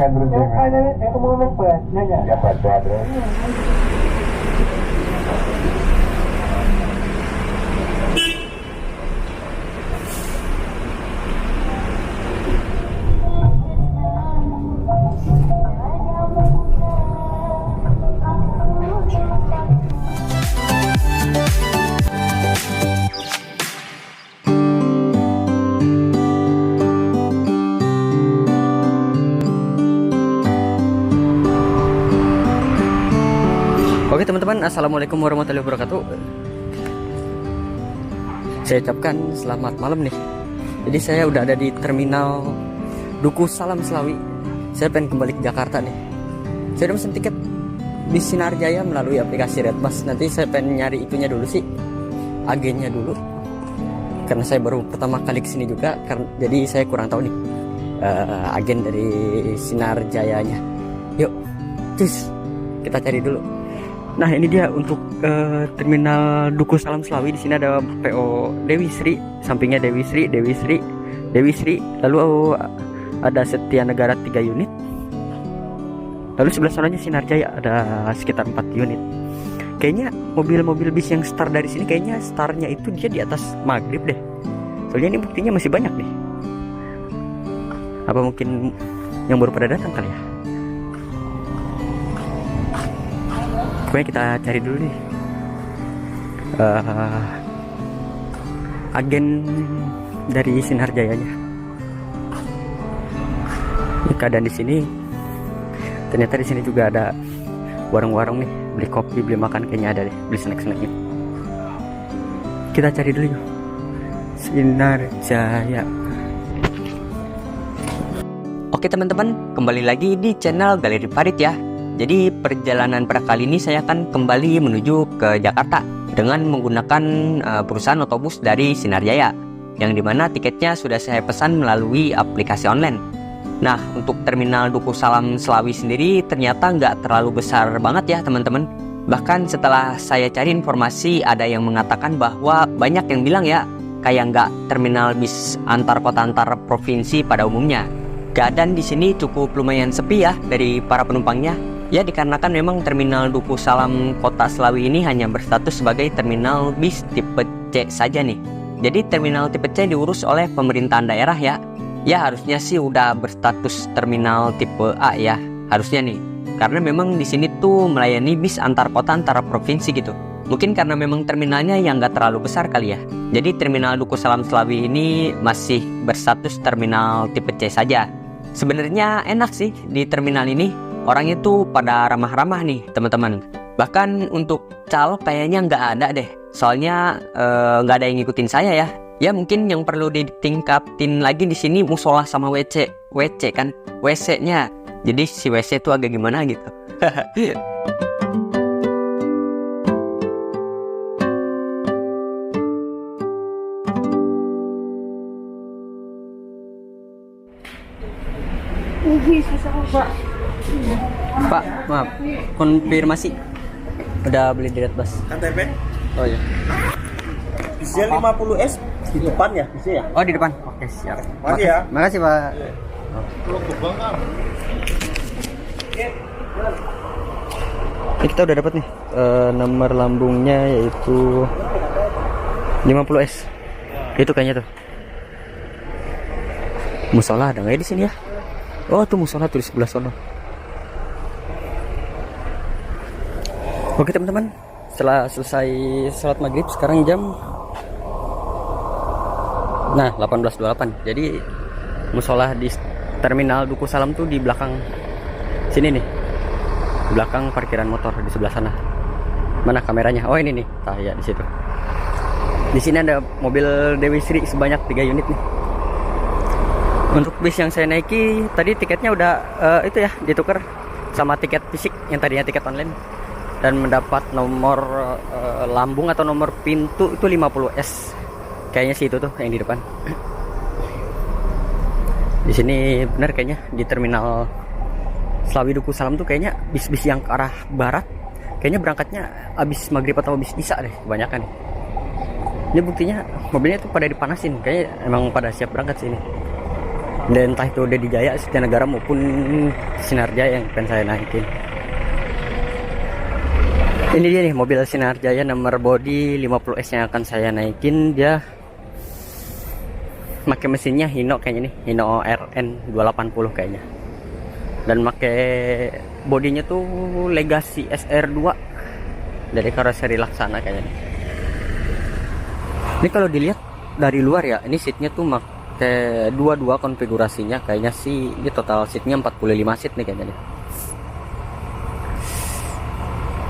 Yang mau lepet, nanya. Dapat ada. Oke teman-teman, assalamualaikum warahmatullahi wabarakatuh. Saya ucapkan selamat malam nih. Jadi saya udah ada di terminal Duku Salam Slawi. Saya pengen kembali ke Jakarta nih. Saya udah pesen tiket di Sinar Jaya melalui aplikasi Redbus. Nanti saya pengen nyari itunya dulu sih, agennya dulu. Karena saya baru pertama kali kesini juga, jadi saya kurang tahu nih agen dari Sinar Jayanya. Yuk, cus, kita cari dulu. Nah ini dia untuk terminal Duku Salam Slawi. Di sini ada PO Dewi Sri, sampingnya Dewi Sri, lalu ada Setia Negara 3 unit, lalu sebelah sananya Sinar Jaya ada sekitar 4 unit. Kayaknya mobil-mobil bis yang start dari sini kayaknya startnya itu dia di atas maghrib deh. Soalnya ini buktinya masih banyak nih. Apa mungkin yang baru pada datang kali ya? Pokoknya kita cari dulu nih agen dari Sinar Jayanya. Ini keadaan di sini. Ternyata di sini juga ada warung-warung nih, beli kopi, beli makan kayaknya ada deh, beli snack-snack nih. Kita cari dulu yuk. Sinar Jaya. Oke teman-teman, kembali lagi di channel Galeri Farid ya. Jadi perjalanan pada kali ini saya akan kembali menuju ke Jakarta dengan menggunakan perusahaan otobus dari Sinar Jaya, yang dimana tiketnya sudah saya pesan melalui aplikasi online. Nah untuk terminal Duku Salam Slawi sendiri ternyata nggak terlalu besar banget ya teman-teman. Bahkan setelah saya cari informasi, ada yang mengatakan bahwa banyak yang bilang ya kayak nggak terminal bis antar kota antar provinsi pada umumnya. Keadaan di sini cukup lumayan sepi ya dari para penumpangnya. Ya dikarenakan memang terminal Duku Salam Kota Slawi ini hanya berstatus sebagai terminal bis tipe C saja nih. Jadi terminal tipe C diurus oleh pemerintahan daerah ya. Ya harusnya sih udah berstatus terminal tipe A ya, harusnya nih. Karena memang di sini tuh melayani bis antar kota antar provinsi gitu. Mungkin karena memang terminalnya yang nggak terlalu besar kali ya. Jadi terminal Duku Salam Slawi ini masih berstatus terminal tipe C saja. Sebenarnya enak sih di terminal ini. Orangnya tuh pada ramah-ramah nih teman-teman. Bahkan untuk calo kayaknya nggak ada deh. Soalnya nggak ada yang ngikutin saya ya. Ya mungkin yang perlu ditingkatin lagi di sini musola sama WC kan, WC-nya. Jadi si WC itu agak gimana gitu. Pak, maaf, konfirmasi udah beli di Redbus KTP? Oh iya. Bisa 50S di depan ya? Bisa ya? Oh di depan. Oke siap. Makasih ya. Makasih Pak. Ini kita udah dapat nih nomor lambungnya yaitu 50S. Itu kayaknya tuh. Musola ada nggak ya di sini ya? Oh tuh musola tuh di sebelah sono. Oke teman-teman, setelah selesai sholat maghrib sekarang jam 18.28. Jadi musola di terminal Duku Salam tuh di belakang sini nih, di belakang parkiran motor di sebelah sana. Mana kameranya? Oh ini nih, ya di situ. Di sini ada mobil Dewi Sri sebanyak 3 unit nih. Untuk bis yang saya naiki tadi tiketnya udah itu ya ditukar sama tiket fisik yang tadinya tiket online. Dan mendapat nomor lambung atau nomor pintu itu 50S. Kayaknya sih itu tuh yang di depan. Di sini benar kayaknya di terminal Slawi Duku Salam tuh kayaknya bis-bis yang ke arah barat kayaknya berangkatnya abis maghrib atau abis isya deh kebanyakan. Ini buktinya mobilnya tuh pada dipanasin, kayaknya emang pada siap berangkat sini. Dan entah itu Dedi Jaya, Setia Negara maupun Sinar Jaya yang akan saya naikin. Ini dia nih mobil Sinar Jaya nomor body 50S yang akan saya naikin. Dia pakai mesinnya Hino kayaknya nih, Hino RN 280 kayaknya. Dan pakai bodinya tuh Legacy SR2 dari karoseri Laksana kayaknya nih. Ini kalau dilihat dari luar ya, ini seatnya tuh pakai dua konfigurasinya kayaknya sih. Ini total seatnya 45 seat nih kayaknya nih.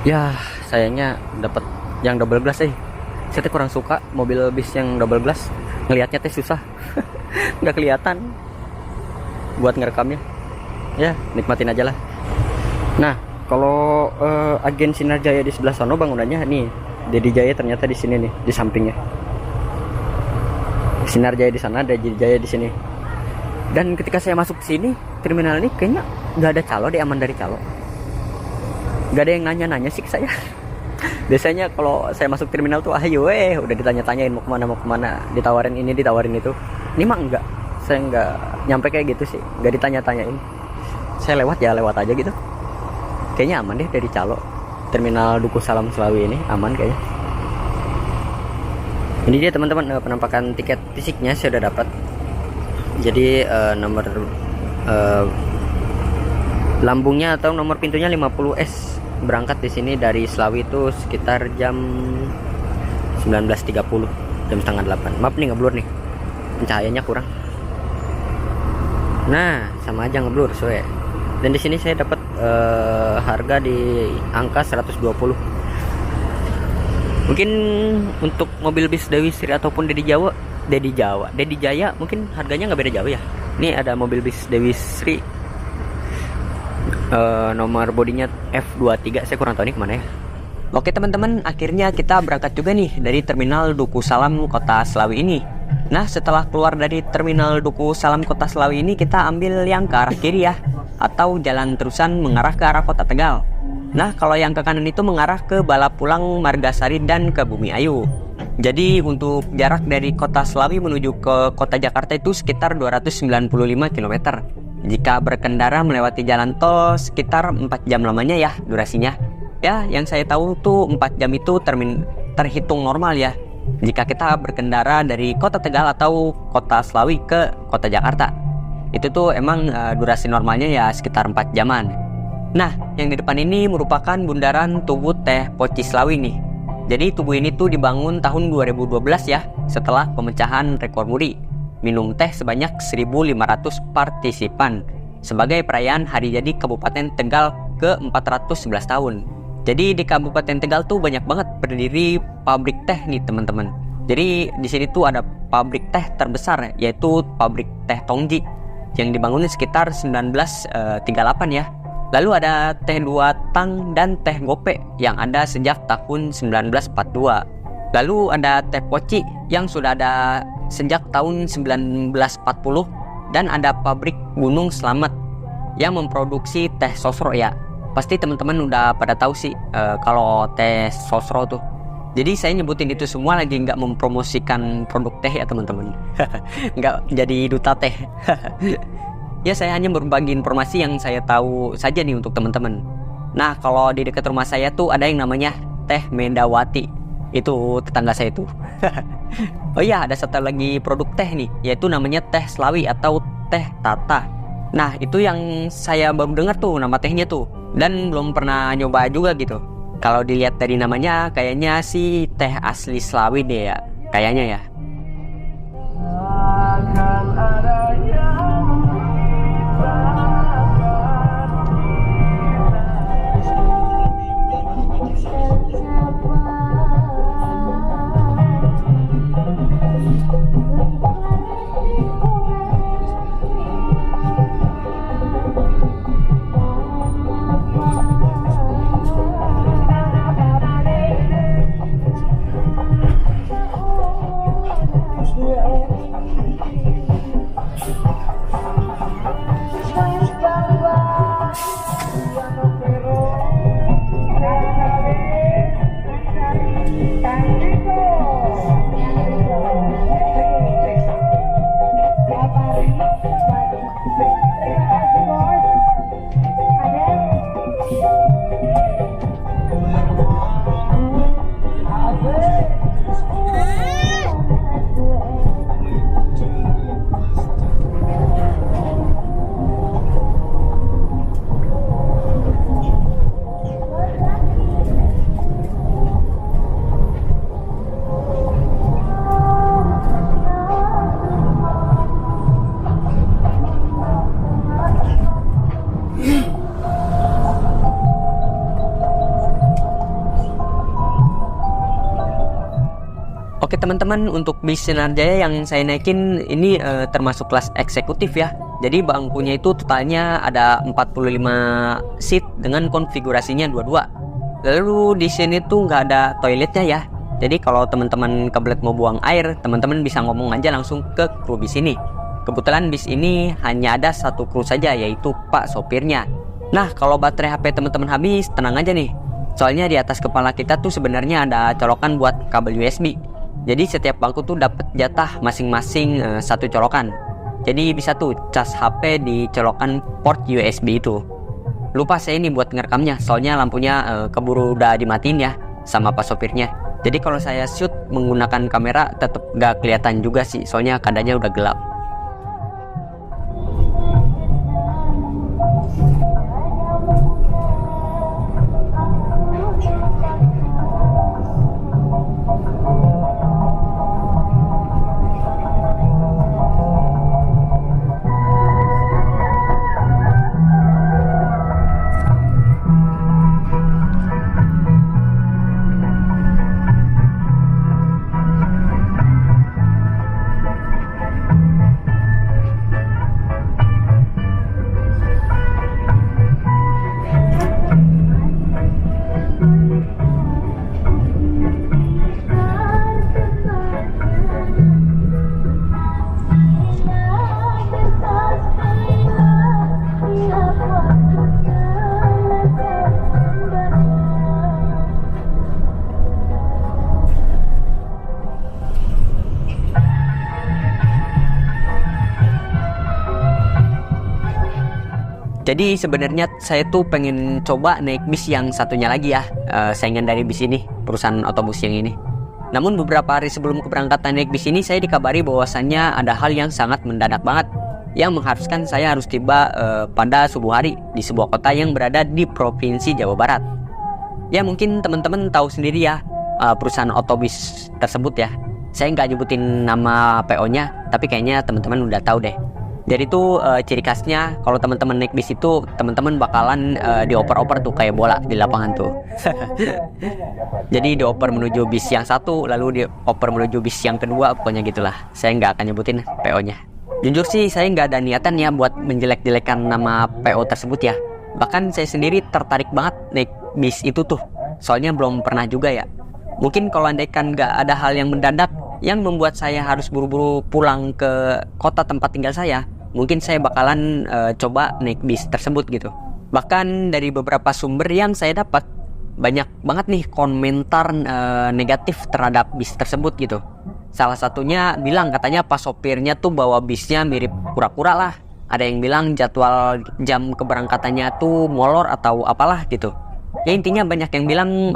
Ya sayangnya dapat yang double glass sih. Saya kurang suka mobil bis yang double glass, ngelihatnya teh susah. Nggak kelihatan buat ngerekamnya. Ya nikmatin aja lah. Nah kalau agen Sinar Jaya di sebelah sana bangunannya nih, Dedi Jaya ternyata di sini nih, di sampingnya. Sinar Jaya di sana, Dedi Jaya di sini. Dan ketika saya masuk ke sini, terminal ini kayaknya nggak ada calo deh, aman dari calo. Nggak ada yang nanya-nanya sih ke saya. Biasanya kalau saya masuk terminal tuh ayo udah ditanya-tanyain mau kemana, ditawarin ini, ditawarin itu. Ini mah enggak, saya enggak nyampe kayak gitu sih, nggak ditanya-tanyain. Saya lewat aja gitu. Kayaknya aman deh dari calo. Terminal Duku Salam Selawi ini aman kayaknya. Ini dia teman-teman, penampakan tiket fisiknya saya udah dapat. Jadi nomor lambungnya atau nomor pintunya 50S. Berangkat di sini dari Selawi itu sekitar jam 19.30, jam setengah 8. Maaf nih ngeblur nih, cahayanya kurang. Nah sama aja ngeblur soalnya. Dan di sini saya dapat harga di angka 120. Mungkin untuk mobil bis Dewi Sri ataupun Dedi Jaya mungkin harganya nggak beda jauh ya. Ini ada mobil bis Dewi Sri, nomor bodinya F23, saya kurang tahu nih kemana ya. Oke teman-teman, akhirnya kita berangkat juga nih dari terminal Duku Salam Kota Selawi ini. Nah setelah keluar dari terminal Duku Salam Kota Selawi ini, kita ambil yang ke arah kiri ya, atau jalan terusan mengarah ke arah Kota Tegal. Nah kalau yang ke kanan itu mengarah ke Balapulang, Margasari, dan ke Bumi Ayu. Jadi untuk jarak dari Kota Selawi menuju ke Kota Jakarta itu sekitar 295 km. Jika berkendara melewati jalan tol sekitar 4 jam lamanya ya durasinya. Ya yang saya tahu tuh 4 jam itu terhitung normal ya, jika kita berkendara dari Kota Tegal atau Kota Selawi ke Kota Jakarta. Itu tuh emang durasi normalnya ya sekitar 4 jaman. Nah yang di depan ini merupakan bundaran Tugu Teh Poci Selawi nih. Jadi tugu ini tuh dibangun tahun 2012 ya, setelah pemecahan rekor muri minum teh sebanyak 1.500 partisipan sebagai perayaan hari jadi Kabupaten Tegal ke 411 tahun. Jadi di Kabupaten Tegal tuh banyak banget berdiri pabrik teh nih teman-teman. Jadi di sini tuh ada pabrik teh terbesar yaitu pabrik teh Tongji yang dibangun sekitar 1938 ya. Lalu ada teh Dua Tang dan teh Gope yang ada sejak tahun 1942. Lalu ada teh Poci yang sudah ada sejak tahun 1940, dan ada pabrik Gunung Slamet yang memproduksi teh sosro ya. Pasti teman-teman udah pada tahu sih kalau teh sosro tuh. Jadi saya nyebutin itu semua lagi nggak mempromosikan produk teh ya teman-teman. Nggak jadi duta teh. Ya saya hanya berbagi informasi yang saya tahu saja nih untuk teman-teman. Nah kalau di dekat rumah saya tuh ada yang namanya teh Mendawati. Itu tetangga saya tuh. Oh iya ada satu lagi produk teh nih, yaitu namanya teh Selawi atau teh Tata. Nah itu yang saya baru dengar tuh nama tehnya tuh, dan belum pernah nyoba juga gitu. Kalau dilihat dari namanya kayaknya sih teh asli Selawi deh ya, kayaknya ya. Oke teman-teman, untuk bis Sinar Jaya yang saya naikin ini termasuk kelas eksekutif ya. Jadi bangkunya itu totalnya ada 45 seat dengan konfigurasinya dua-dua. Lalu di sini tuh nggak ada toiletnya ya. Jadi kalau teman-teman kebelet mau buang air, teman-teman bisa ngomong aja langsung ke kru bis ini. Kebetulan bis ini hanya ada satu kru saja, yaitu Pak sopirnya. Nah, kalau baterai HP teman-teman habis, tenang aja nih. Soalnya di atas kepala kita tuh sebenarnya ada colokan buat kabel USB. Jadi setiap bangku tuh dapat jatah masing-masing satu colokan. Jadi bisa tuh cas HP di colokan port USB itu. Lupa saya ini buat ngerekamnya, soalnya lampunya keburu udah dimatiin ya sama Pak sopirnya. Jadi kalau saya shoot menggunakan kamera tetap gak kelihatan juga sih, soalnya keadaannya udah gelap. Jadi sebenarnya saya tuh pengen coba naik bis yang satunya lagi ya, saingan dari bis ini, perusahaan otobus yang ini. Namun beberapa hari sebelum keberangkatan naik bis ini, saya dikabari bahwasannya ada hal yang sangat mendadak banget, yang mengharuskan saya harus tiba pada subuh hari di sebuah kota yang berada di Provinsi Jawa Barat. Ya mungkin teman-teman tahu sendiri ya, perusahaan otobus tersebut ya. Saya nggak nyebutin nama PO-nya, tapi kayaknya teman-teman udah tahu deh. Jadi tuh ciri khasnya kalau teman-teman naik bis itu teman-teman bakalan dioper-oper tuh kayak bola di lapangan tuh. Jadi dioper menuju bis yang satu, lalu dioper menuju bis yang kedua, pokoknya gitulah. Saya nggak akan nyebutin PO-nya. Jujur sih saya nggak ada niatan ya buat menjelek-jelekan nama PO tersebut ya. Bahkan saya sendiri tertarik banget naik bis itu tuh. Soalnya belum pernah juga ya. Mungkin kalau andaikan nggak ada hal yang mendadak yang membuat saya harus buru-buru pulang ke kota tempat tinggal saya, mungkin saya bakalan coba naik bis tersebut gitu. Bahkan dari beberapa sumber yang saya dapat, banyak banget nih komentar negatif terhadap bis tersebut gitu. Salah satunya bilang katanya pas sopirnya tuh bawa bisnya mirip kura-kura lah. Ada yang bilang jadwal jam keberangkatannya tuh molor atau apalah gitu. Ya intinya banyak yang bilang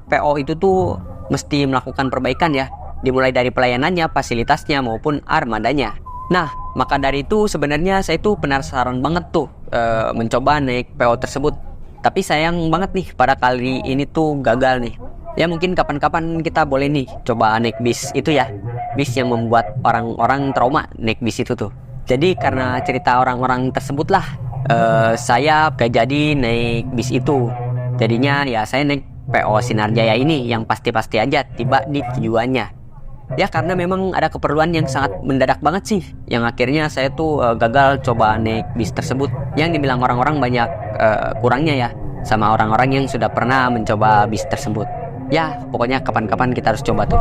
PO itu tuh mesti melakukan perbaikan ya, dimulai dari pelayanannya, fasilitasnya maupun armadanya. Nah, maka dari itu sebenarnya saya tuh penasaran banget tuh mencoba naik PO tersebut. Tapi sayang banget nih pada kali ini tuh gagal nih. Ya mungkin kapan-kapan kita boleh nih coba naik bis itu ya. Bis yang membuat orang-orang trauma naik bis itu tuh. Jadi karena cerita orang-orang tersebut lah saya gak jadi naik bis itu. Jadinya ya saya naik PO Sinar Jaya ini yang pasti-pasti aja tiba di tujuannya. Ya karena memang ada keperluan yang sangat mendadak banget sih, yang akhirnya saya tuh gagal coba naik bis tersebut. Yang dibilang orang-orang banyak kurangnya ya sama orang-orang yang sudah pernah mencoba bis tersebut. Ya pokoknya kapan-kapan kita harus coba tuh.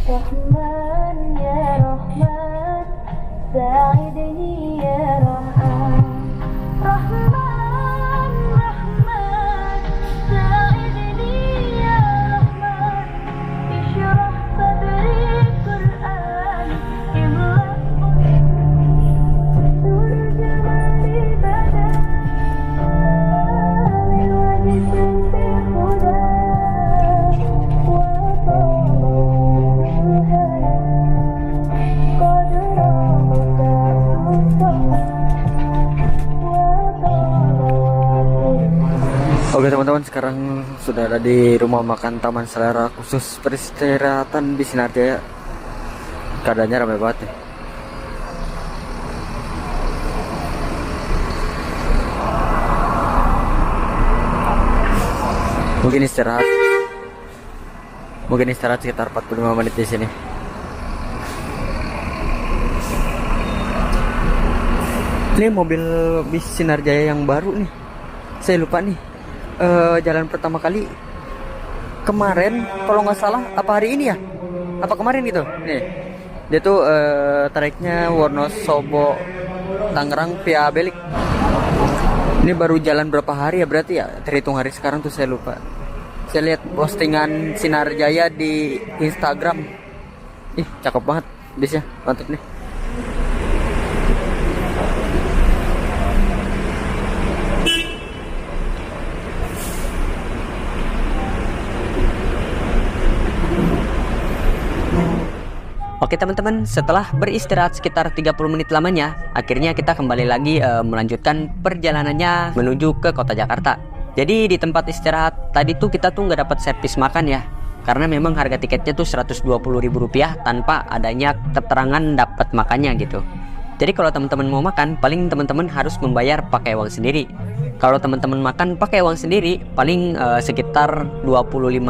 Rahman ya Rahman, Sa'idni ya Rahman. teman-teman, sekarang sudah ada di rumah makan Taman Selera khusus peristirahatan di Sinar Jaya. Keadaannya ramai banget nih. Mungkin istirahat sekitar 45 menit di sini. Ini mobil bis Sinar Jaya yang baru nih. Saya lupa nih. Jalan pertama kali kemarin, kalau nggak salah, apa hari ini ya? Apa kemarin gitu? Nih, dia tuh tariknya Wonosobo Tangerang via Belik. Ini baru jalan berapa hari ya berarti ya? Terhitung hari sekarang tuh saya lupa. Saya lihat postingan Sinar Jaya di Instagram. Ih, cakep banget bisnya, mantap nih. Oke teman-teman, setelah beristirahat sekitar 30 menit lamanya, akhirnya kita kembali lagi melanjutkan perjalanannya menuju ke kota Jakarta. Jadi di tempat istirahat tadi tuh kita tuh nggak dapat servis makan ya, karena memang harga tiketnya tuh Rp120.000 tanpa adanya keterangan dapat makannya gitu. Jadi kalau teman-teman mau makan, paling teman-teman harus membayar pakai uang sendiri. Kalau teman-teman makan pakai uang sendiri, paling sekitar 25.000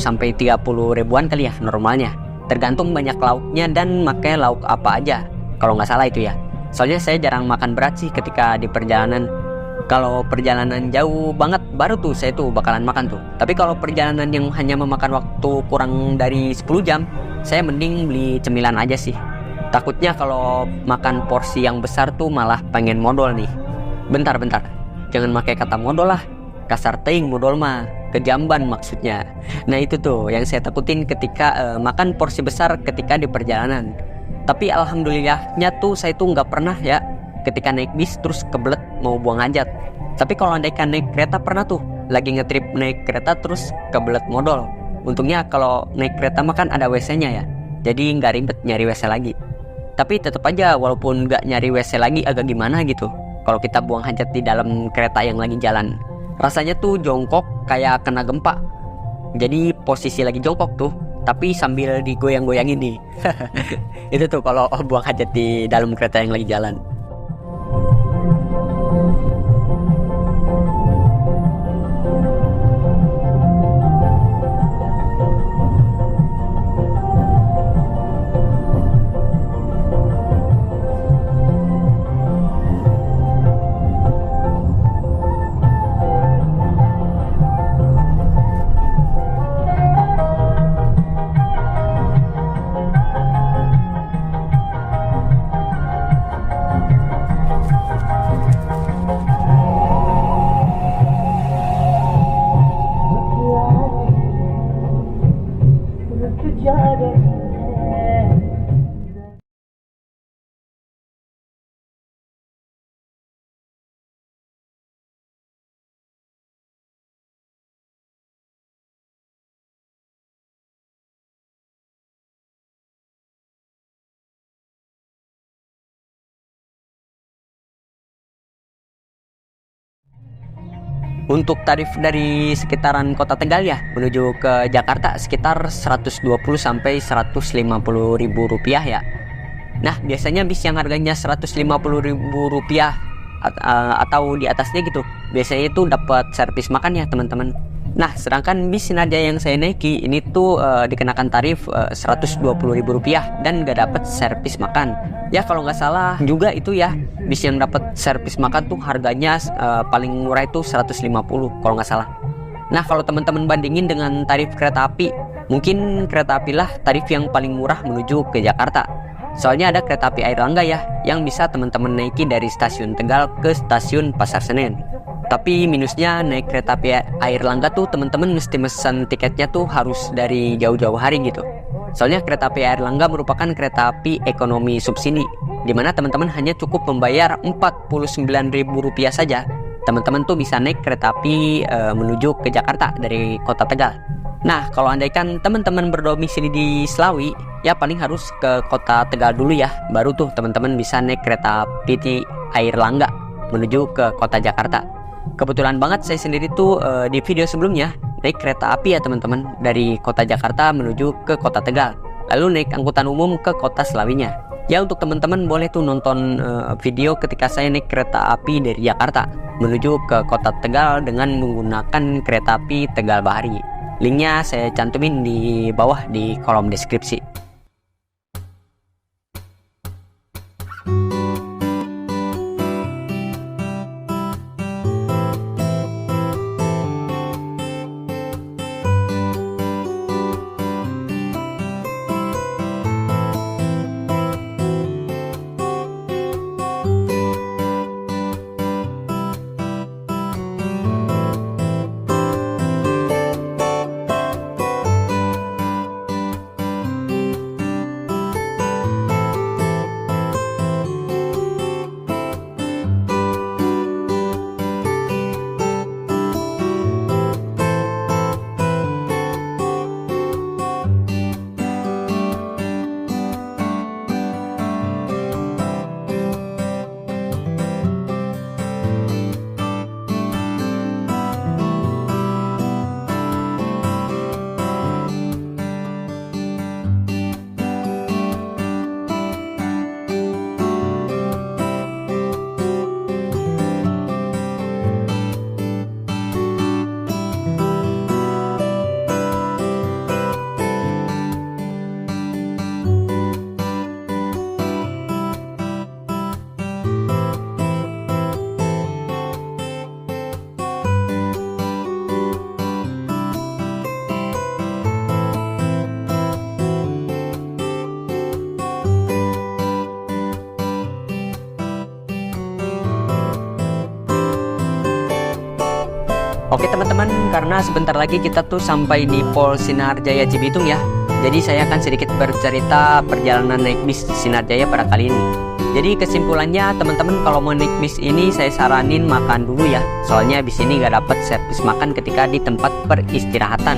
sampai 30.000-an kali ya normalnya. Tergantung banyak lauknya dan pakai lauk apa aja, kalau nggak salah itu ya. Soalnya saya jarang makan berat sih ketika di perjalanan. Kalau perjalanan jauh banget baru tuh saya tuh bakalan makan tuh. Tapi kalau perjalanan yang hanya memakan waktu kurang dari 10 jam, saya mending beli cemilan aja sih. Takutnya kalau makan porsi yang besar tuh malah pengen modal nih. Bentar, jangan pakai kata modal lah. Kasar teing modal mah, kejamban maksudnya. Nah itu tuh yang saya takutin ketika makan porsi besar ketika di perjalanan. Tapi alhamdulillahnya tuh saya tuh nggak pernah ya ketika naik bis terus kebelet mau buang hajat. Tapi kalau andaikan naik kereta pernah tuh, lagi ngetrip naik kereta terus kebelet modal. Untungnya kalau naik kereta mah kan ada WC-nya ya, jadi nggak ribet nyari WC lagi. Tapi tetap aja walaupun nggak nyari WC lagi agak gimana gitu kalau kita buang hajat di dalam kereta yang lagi jalan. Rasanya tuh jongkok kayak kena gempa. Jadi posisi lagi jongkok tuh, tapi sambil digoyang-goyangin nih. Itu tuh kalau buang hajat di dalam kereta yang lagi jalan. Untuk tarif dari sekitaran kota Tegal ya menuju ke Jakarta sekitar 120 sampai 150 ribu rupiah ya. Nah biasanya bis yang harganya 150 ribu rupiah atau di atasnya gitu, biasanya itu dapat servis makan ya teman-teman. Nah sedangkan bis Sinar Jaya yang saya naiki ini tuh dikenakan tarif 120 ribu rupiah dan gak dapat servis makan. Ya kalau nggak salah juga itu ya, bis yang dapat servis makan tuh harganya paling murah itu 150 kalau nggak salah. Nah kalau teman-teman bandingin dengan tarif kereta api, mungkin kereta api lah tarif yang paling murah menuju ke Jakarta. Soalnya ada kereta api Airlangga ya, yang bisa teman-teman naiki dari stasiun Tegal ke stasiun Pasar Senen. Tapi minusnya naik kereta api Airlangga tuh teman-teman mesti mesen tiketnya tuh harus dari jauh-jauh hari gitu. Soalnya kereta api Airlangga merupakan kereta api ekonomi subsidi, di mana teman-teman hanya cukup membayar Rp49.000 saja. Teman-teman tuh bisa naik kereta api menuju ke Jakarta dari kota Tegal. Nah, kalau andaikan teman-teman berdomisili di Slawi, ya paling harus ke kota Tegal dulu ya, baru tuh teman-teman bisa naik kereta api Airlangga menuju ke kota Jakarta. Kebetulan banget saya sendiri tuh di video sebelumnya naik kereta api ya teman-teman, dari kota Jakarta menuju ke kota Tegal, lalu naik angkutan umum ke kota Slawinya. Ya untuk teman-teman boleh tuh nonton video ketika saya naik kereta api dari Jakarta menuju ke kota Tegal dengan menggunakan kereta api Tegal Bahari. Linknya saya cantumin di bawah di kolom deskripsi. Oke teman-teman, karena sebentar lagi kita tuh sampai di Pol Sinar Jaya Cibitung ya. Jadi saya akan sedikit bercerita perjalanan naik bis Sinar Jaya pada kali ini. Jadi kesimpulannya teman-teman, kalau mau naik bis ini saya saranin makan dulu ya. Soalnya bis ini gak dapat servis makan ketika di tempat peristirahatan.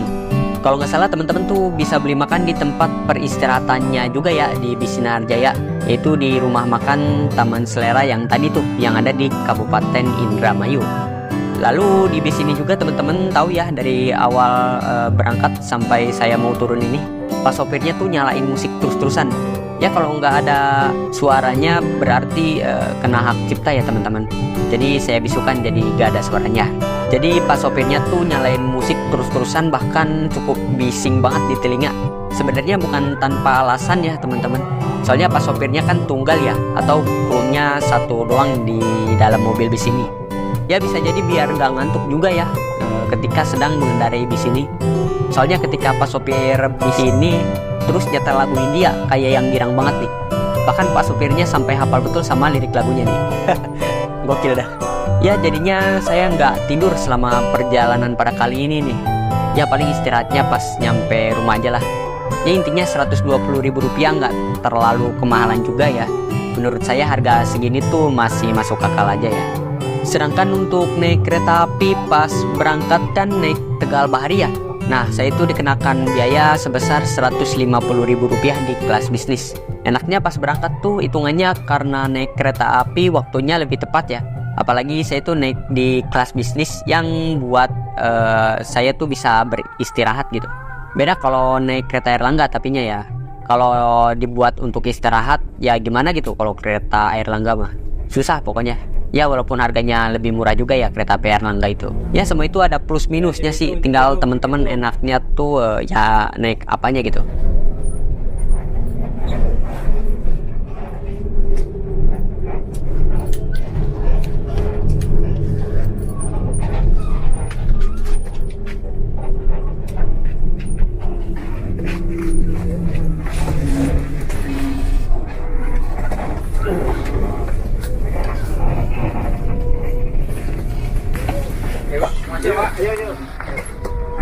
Kalau nggak salah teman-teman tuh bisa beli makan di tempat peristirahatannya juga ya di bis Sinar Jaya, yaitu di rumah makan Taman Selera yang tadi tuh, yang ada di Kabupaten Indramayu. Lalu di bis ini juga teman-teman tahu ya, dari awal berangkat sampai saya mau turun ini, pas sopirnya tuh nyalain musik terus-terusan. Ya kalau nggak ada suaranya berarti kena hak cipta ya teman-teman. Jadi saya bisukan jadi nggak ada suaranya. Jadi pas sopirnya tuh nyalain musik terus-terusan, bahkan cukup bising banget di telinga. Sebenarnya bukan tanpa alasan ya teman-teman. Soalnya pas sopirnya kan tunggal ya, atau krunya satu doang di dalam mobil bis ini. Ya bisa jadi biar nggak ngantuk juga ya ketika sedang mengendarai bis ini. Soalnya ketika pas sopir bis ini terus nyetel lagu India kayak yang girang banget nih. Bahkan pas sopirnya sampai hafal betul sama lirik lagunya nih. Gokil dah. Ya jadinya saya nggak tidur selama perjalanan pada kali ini nih. Ya paling istirahatnya pas nyampe rumah aja lah. Ya intinya Rp120.000 nggak terlalu kemahalan juga ya. Menurut saya harga segini tuh masih masuk akal aja ya. Sedangkan untuk naik kereta api pas berangkat kan naik Tegal Bahari ya. Nah saya itu dikenakan biaya sebesar Rp150.000 di kelas bisnis. Enaknya pas berangkat tuh hitungannya karena naik kereta api waktunya lebih tepat ya. Apalagi saya tuh naik di kelas bisnis yang buat saya tuh bisa beristirahat gitu. Beda kalau naik kereta Airlangga tapinya ya. Kalau dibuat untuk istirahat ya gimana gitu kalau kereta Airlangga mah. Susah pokoknya. Ya walaupun harganya lebih murah juga ya kereta api Airlangga itu. Ya semua itu ada plus minusnya sih. Tinggal teman-teman enaknya tuh ya naik apanya gitu.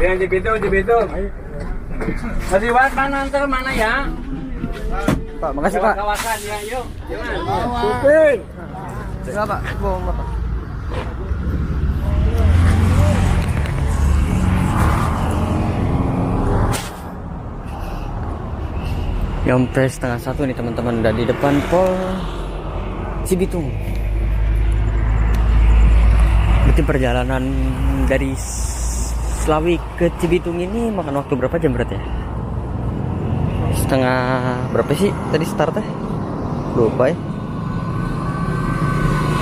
Ayo Cibitung. Masih buat mana antar mana ya? Pak, makasih Pak. Kawasan ya, yuk. Jangan. Supir. Enggak Pak, bohong Pak. Nyampe 12:30 nih teman-teman, udah di depan Pol Cibitung. Berarti perjalanan dari Slawi ke Cibitung ini makan waktu berapa jam berarti ya? Setengah berapa sih tadi startnya? Lupa ya.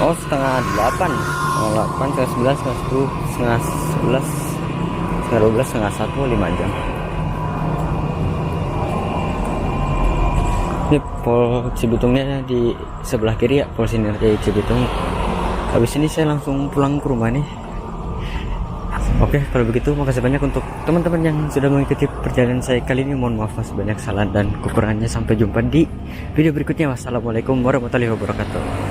Oh, setengah 8. Setengah 8, setengah 9, setengah 10, setengah 11, setengah 12, setengah 1, 5 jam. Ini Pol Cibitungnya di sebelah kiri ya, Pol Sinarjaya Cibitung. Habis ini saya langsung pulang ke rumah nih. Oke, kalau begitu makasih banyak untuk teman-teman yang sudah mengikuti perjalanan saya kali ini. Mohon maaf banyak salah dan kekurangannya. Sampai jumpa di video berikutnya. Wassalamualaikum warahmatullahi wabarakatuh.